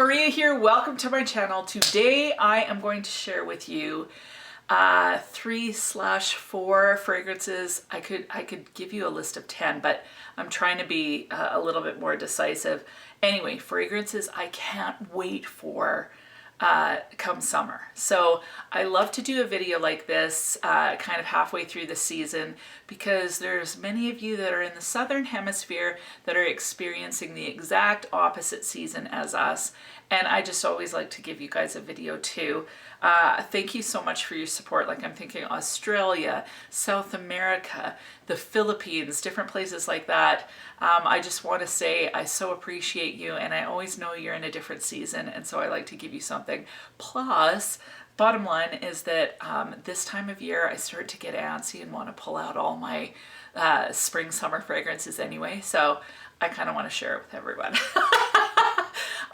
Maria here. Welcome to my channel. Today I am going to share with you 3/4 fragrances. I could give you a list of 10, but I'm trying to be a little bit more decisive. Anyway, fragrances I can't wait for come summer. So I love to do a video like this kind of halfway through the season because there's many of you that are in the southern hemisphere that are experiencing the exact opposite season as us, and I just always like to give you guys a video too. Thank you so much for your support. Like, I'm thinking Australia, South America, the Philippines, different places like that. I just want to say I so appreciate you, and I always know you're in a different season, and so I like to give you something. Plus, bottom line is that this time of year I start to get antsy and want to pull out all my spring summer fragrances anyway, so I kind of want to share it with everyone.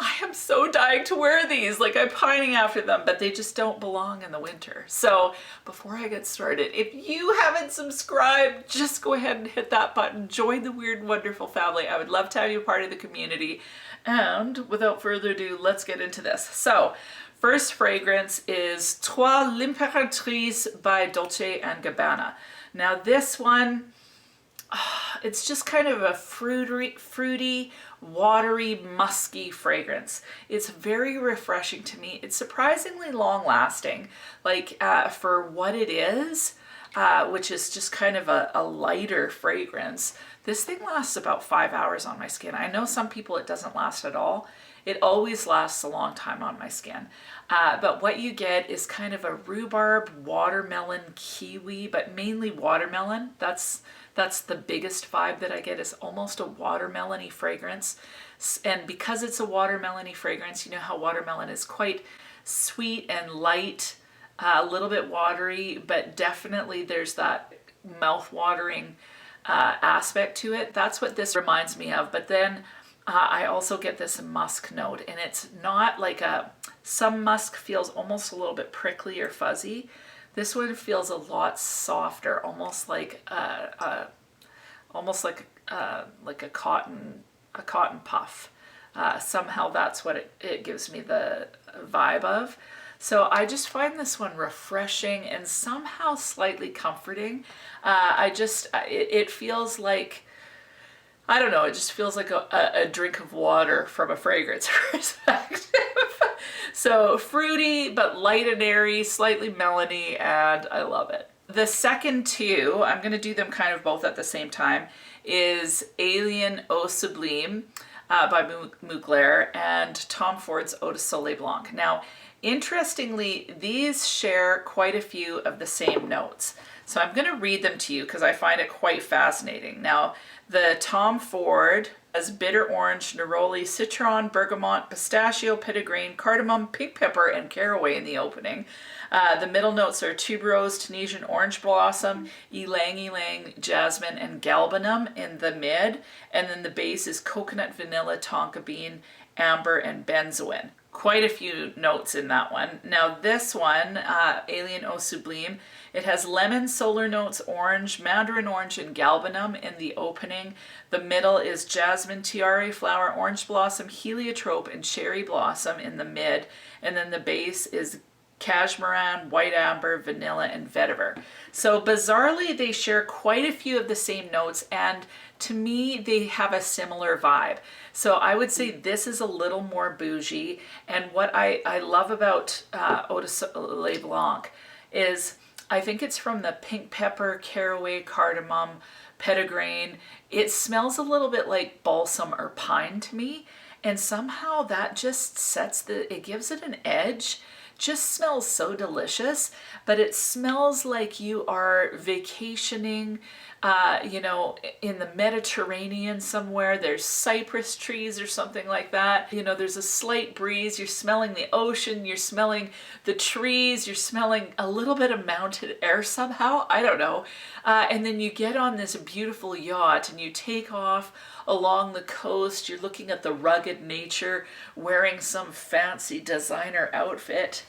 I am so dying to wear these, like I'm pining after them, but they just don't belong in the winter. So before I get started, if you haven't subscribed, just go ahead and hit that button. Join the Weird and Wonderful family. I would love to have you part of the community. And without further ado, let's get into this. So first fragrance is Trois l'Impératrice by Dolce and Gabbana. Now this one, it's just kind of a fruity, watery, musky fragrance. It's very refreshing to me. It's surprisingly long lasting, like for what it is, which is just kind of a lighter fragrance. This thing lasts about 5 hours on my skin. I know some people it doesn't last at all. It always lasts a long time on my skin. But what you get is kind of a rhubarb, watermelon, kiwi, but mainly watermelon. That's the biggest vibe that I get, is almost a watermelon-y fragrance. And because it's a watermelon-y fragrance, you know how watermelon is quite sweet and light, a little bit watery, but definitely there's that mouth-watering aspect to it. That's what this reminds me of. But then I also get this musk note, and it's not like some musk feels almost a little bit prickly or fuzzy. This one feels a lot softer, almost like a cotton puff. Somehow that's what it gives me the vibe of. So I just find this one refreshing and somehow slightly comforting. It feels like, I don't know, it just feels like a drink of water from a fragrance perspective. So fruity, but light and airy, slightly melony, and I love it. The second two, I'm going to do them kind of both at the same time, is Alien Eau Sublime by Mugler and Tom Ford's Eau de Soleil Blanc. Now, interestingly, these share quite a few of the same notes. So I'm going to read them to you because I find it quite fascinating. Now, the Tom Ford has bitter orange, neroli, citron, bergamot, pistachio, petitgrain, cardamom, pink pepper, and caraway in the opening. The middle notes are tuberose, Tunisian orange blossom, ylang ylang, jasmine, and galbanum in the mid. And then the base is coconut, vanilla, tonka bean, amber, and benzoin. Quite a few notes in that one. Now this one, Alien Eau Sublime, it has lemon, solar notes, orange, mandarin orange, and galbanum in the opening. The middle is jasmine, tiare flower, orange blossom, heliotrope, and cherry blossom in the mid. And then the base is cashmeran, white amber, vanilla, and vetiver. So bizarrely, they share quite a few of the same notes, and to me, they have a similar vibe. So I would say this is a little more bougie, and what I love about Eau de Soleil Blanc is I think it's from the pink pepper, caraway, cardamom, petitgrain. It smells a little bit like balsam or pine to me, and somehow that just it gives it an edge. Just smells so delicious, but it smells like you are vacationing, you know, in the Mediterranean somewhere. There's cypress trees or something like that. You know, there's a slight breeze. You're smelling the ocean. You're smelling the trees. You're smelling a little bit of mountain air somehow. I don't know. And then you get on this beautiful yacht and you take off along the coast. You're looking at the rugged nature, wearing some fancy designer outfit.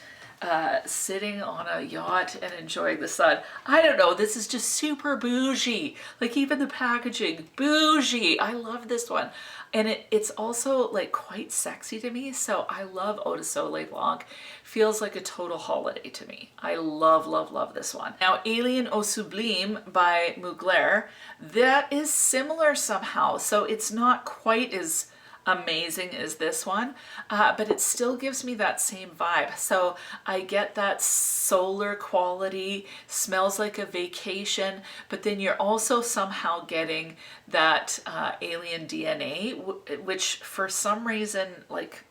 sitting on a yacht and enjoying the sun. I don't know, this is just super bougie. Like even the packaging, bougie. I love this one. And it's also like quite sexy to me. So I love Eau de Soleil Blanc. Feels like a total holiday to me. I love, love, love this one. Now Alien Eau Sublime by Mugler, that is similar somehow. So it's not quite as amazing as this one, but it still gives me that same vibe. So I get that solar quality, smells like a vacation, but then you're also somehow getting that alien DNA, which for some reason, like,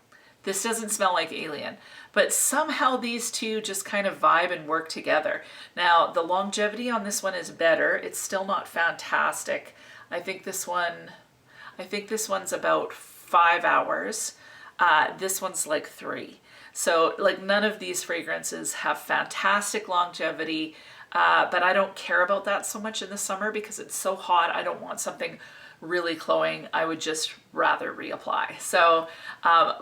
this doesn't smell like alien, but somehow these two just kind of vibe and work together. Now, the longevity on this one is better. It's still not fantastic. I think this one's about 5 hours. This one's like 3. So like none of these fragrances have fantastic longevity, but I don't care about that so much in the summer because it's so hot. I don't want something really cloying. I would just rather reapply. So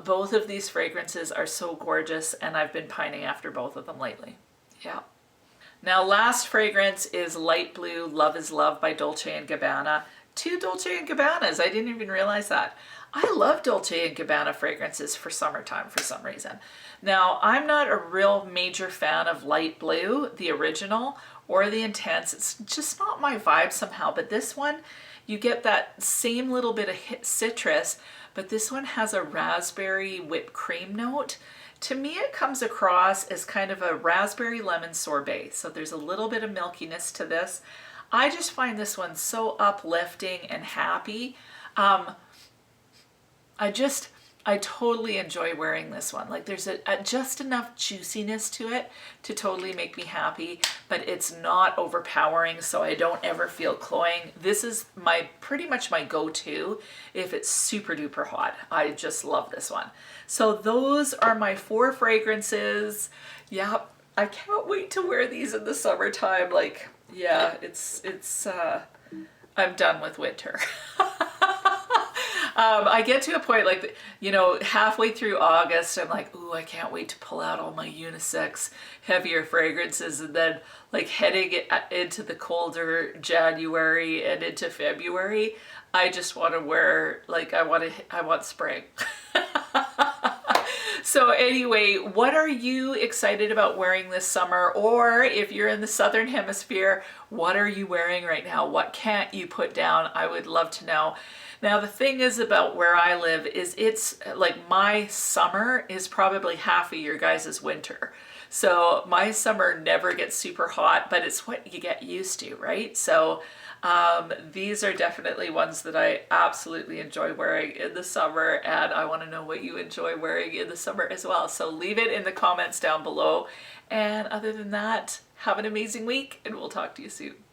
both of these fragrances are so gorgeous and I've been pining after both of them lately. Yeah. Now last fragrance is Light Blue Love is Love by Dolce & Gabbana. 2 Dolce & Gabbanas, I didn't even realize that. I love Dolce & Gabbana fragrances for summertime for some reason. Now, I'm not a real major fan of Light Blue, the original, or the Intense. It's just not my vibe somehow, but this one, you get that same little bit of citrus, but this one has a raspberry whipped cream note. To me, it comes across as kind of a raspberry lemon sorbet, so there's a little bit of milkiness to this. I just find this one so uplifting and happy. I totally enjoy wearing this one. Like there's just enough juiciness to it to totally make me happy, but it's not overpowering, so I don't ever feel cloying. This is pretty much my go-to if it's super duper hot. I just love this one. So those are my 4 fragrances. Yeah, I can't wait to wear these in the summertime. Like, yeah, I'm done with winter. I get to a point like, you know, halfway through August, I'm like, ooh, I can't wait to pull out all my unisex heavier fragrances, and then like heading into the colder January and into February, I just want to wear, like, I want spring. So anyway, what are you excited about wearing this summer? Or if you're in the Southern Hemisphere, what are you wearing right now? What can't you put down? I would love to know. Now, the thing is about where I live is it's like my summer is probably half of your guys' winter. So my summer never gets super hot, but it's what you get used to, right? So these are definitely ones that I absolutely enjoy wearing in the summer, and I want to know what you enjoy wearing in the summer as well. So leave it in the comments down below. And other than that, have an amazing week, and we'll talk to you soon.